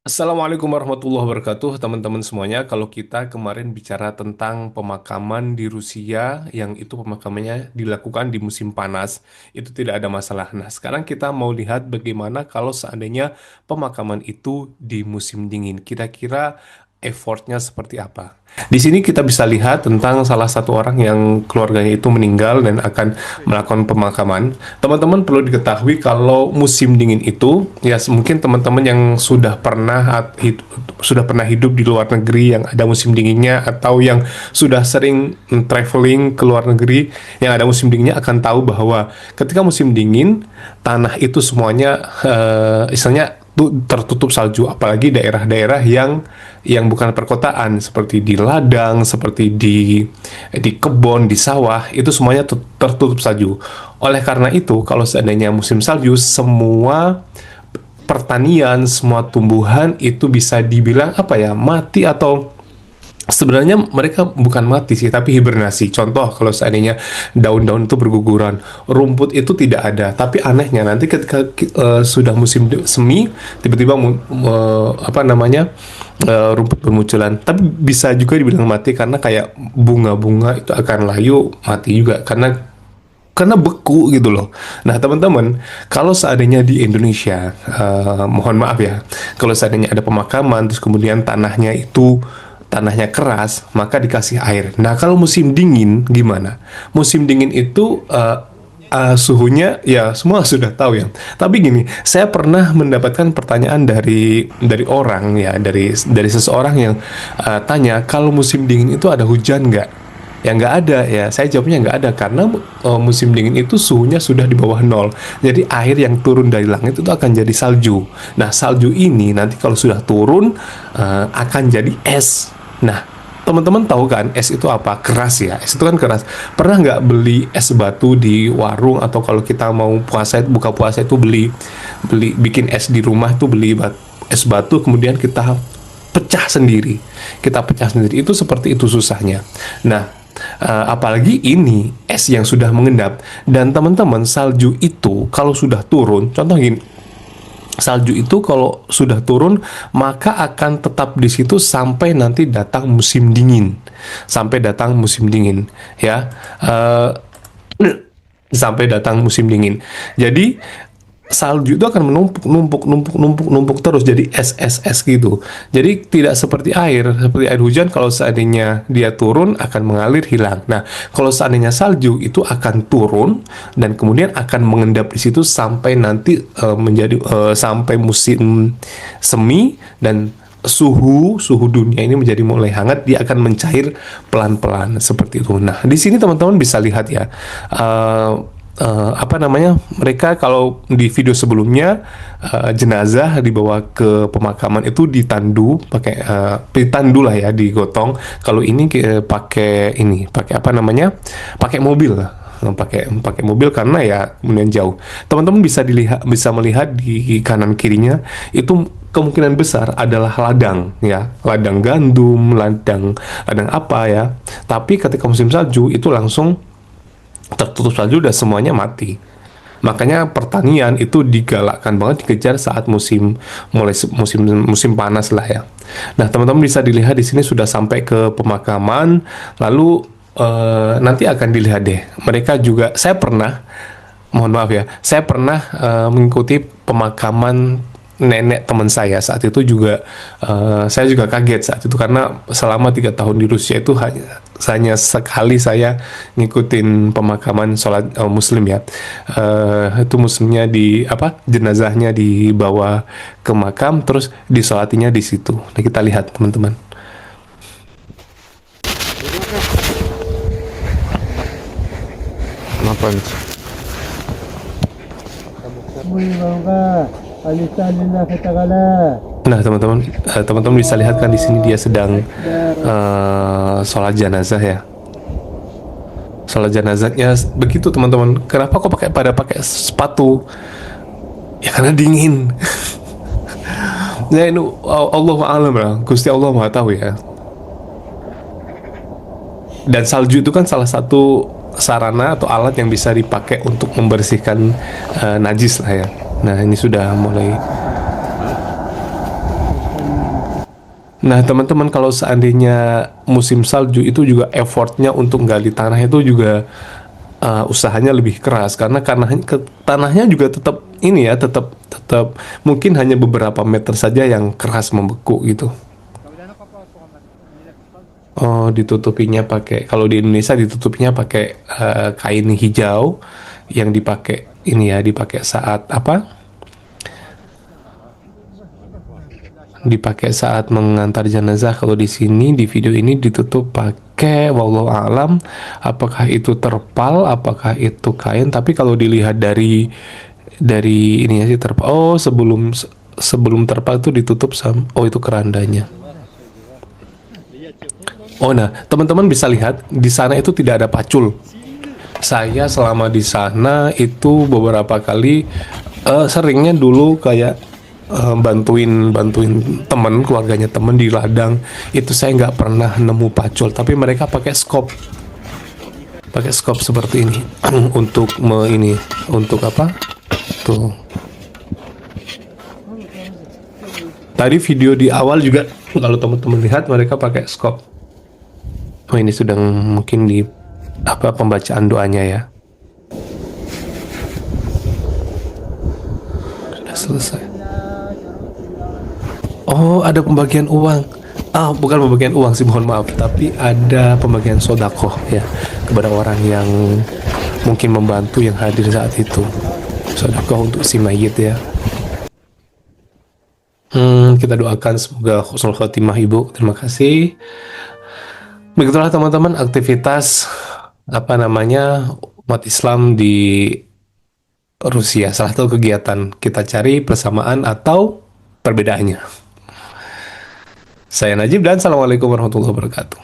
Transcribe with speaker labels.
Speaker 1: Assalamualaikum warahmatullahi wabarakatuh, teman-teman semuanya. Kalau kita kemarin bicara tentang pemakaman di Rusia, yang itu pemakamannya dilakukan di musim panas, itu tidak ada masalah. Nah, sekarang kita mau lihat bagaimana kalau seandainya pemakaman itu di musim dingin. Kira-kira effortnya seperti apa? Di sini kita bisa lihat tentang salah satu orang yang keluarganya itu meninggal dan akan melakukan pemakaman. Teman-teman perlu diketahui kalau musim dingin itu, ya mungkin teman-teman yang sudah pernah hidup di luar negeri yang ada musim dinginnya, atau yang sudah sering traveling ke luar negeri yang ada musim dinginnya akan tahu bahwa ketika musim dingin tanah itu semuanya istilahnya tertutup salju, apalagi daerah-daerah yang bukan perkotaan seperti di ladang, seperti di kebun, di sawah, itu semuanya tertutup salju. Oleh karena itu, kalau seandainya musim salju, semua pertanian, semua tumbuhan itu bisa dibilang apa ya, mati, atau sebenarnya mereka bukan mati sih, tapi hibernasi. Contoh, kalau seandainya daun-daun itu berguguran, rumput itu tidak ada. Tapi anehnya nanti ketika sudah musim semi, tiba-tiba apa namanya, rumput bermunculan. Tapi bisa juga dibilang mati karena kayak bunga-bunga itu akan layu, mati juga karena beku gitu loh. Nah, teman-teman, kalau seandainya di Indonesia, mohon maaf ya, kalau seandainya ada pemakaman, terus kemudian tanahnya keras, maka dikasih air. Nah, kalau musim dingin gimana? Musim dingin itu suhunya ya semua sudah tahu ya. Tapi gini, saya pernah mendapatkan pertanyaan dari orang ya, dari seseorang yang tanya kalau musim dingin itu ada hujan nggak? Ya nggak ada ya. Saya jawabnya nggak ada karena musim dingin itu suhunya sudah di bawah nol. Jadi air yang turun dari langit itu akan jadi salju. Nah, salju ini nanti kalau sudah turun akan jadi es. Nah, teman-teman tahu kan es itu apa? Keras ya. Es itu kan keras. Pernah nggak beli es batu di warung, atau kalau kita mau buka puasa itu beli beli bikin es di rumah, itu beli es batu, kemudian kita pecah sendiri. Kita pecah sendiri. Itu seperti itu susahnya. Nah, apalagi ini es yang sudah mengendap. Dan teman-teman, salju itu kalau sudah turun, contoh gini, salju itu kalau sudah turun maka akan tetap di situ sampai nanti datang musim dingin. Sampai datang musim dingin, ya. Eh, Sampai datang musim dingin. Jadi salju itu akan numpuk terus jadi es gitu. Jadi tidak seperti air hujan, kalau seandainya dia turun akan mengalir hilang. Nah, kalau seandainya salju itu akan turun dan kemudian akan mengendap di situ sampai nanti sampai musim semi, dan suhu dunia ini menjadi mulai hangat, dia akan mencair pelan-pelan seperti itu. Nah, di sini teman-teman bisa lihat ya, apa namanya, mereka kalau di video sebelumnya jenazah dibawa ke pemakaman itu ditandu lah ya, digotong. Kalau ini pakai apa namanya, pakai mobil lah, pakai mobil karena ya kemudian jauh. Teman-teman bisa melihat di kanan kirinya itu kemungkinan besar adalah ladang ya, ladang gandum, ladang apa ya. Tapi ketika musim salju itu langsung tertutup salju dan semuanya mati. Makanya pertanian itu digalakkan banget, dikejar saat musim panas lah ya. Nah, teman-teman bisa dilihat di sini sudah sampai ke pemakaman, lalu nanti akan dilihat deh. Mereka juga, mohon maaf ya, saya pernah mengikuti pemakaman nenek teman saya. Saat itu juga saya juga kaget saat itu, karena selama 3 tahun di Rusia itu hanya sekali saya ngikutin pemakaman sholat muslim ya. Itu muslimnya jenazahnya dibawa ke makam, terus disolatinya di situ. Nah, kita lihat teman-teman.
Speaker 2: Kenapa nih?
Speaker 1: Nah, teman-teman bisa lihat kan di sini dia sedang sholat jenazah ya. Sholat jenazahnya begitu teman-teman. Kenapa kok pakai sepatu? Ya karena dingin. Ya ini Allah alam lah. Gusti Allah Maha tahu ya. Dan salju itu kan salah satu sarana atau alat yang bisa dipakai untuk membersihkan najis lah ya. Nah, ini sudah mulai. Nah, teman-teman, kalau seandainya musim salju itu juga effortnya untuk gali tanah itu juga usahanya lebih keras karena tanahnya juga tetap ini ya, tetap tetap mungkin hanya beberapa meter saja yang keras membeku gitu. Oh, ditutupinya pakai, kalau di Indonesia ditutupinya pakai kain hijau yang dipakai ini ya, dipakai saat apa? Dipakai saat mengantar jenazah. Kalau di sini di video ini ditutup pakai wallahu alam, apakah itu terpal, apakah itu kain, tapi kalau dilihat dari ininya sih terpal. Oh, sebelum terpal itu ditutup sama, oh itu kerandanya. Oh, nah, teman-teman bisa lihat di sana itu tidak ada pacul. Saya selama di sana itu beberapa kali seringnya dulu kayak bantuin bantuin temen, keluarganya temen di ladang itu saya nggak pernah nemu pacul, tapi mereka pakai skop seperti ini untuk ini untuk apa tuh. Tadi video di awal juga kalau teman-teman lihat mereka pakai skop. Oh, ini sudah mungkin di apa pembacaan doanya ya. Sudah selesai. Oh, ada pembagian uang. Ah, bukan pembagian uang sih, mohon maaf. Tapi ada pembagian sodakoh ya kepada orang yang mungkin membantu yang hadir saat itu. Sodakoh untuk si mayit ya. Kita doakan semoga husnul khotimah Ibu. Terima kasih. Begitulah teman-teman aktivitas apa namanya umat Islam di Rusia. Salah satu kegiatan kita cari persamaan atau perbedaannya. Saya Najib dan Assalamualaikum warahmatullahi wabarakatuh.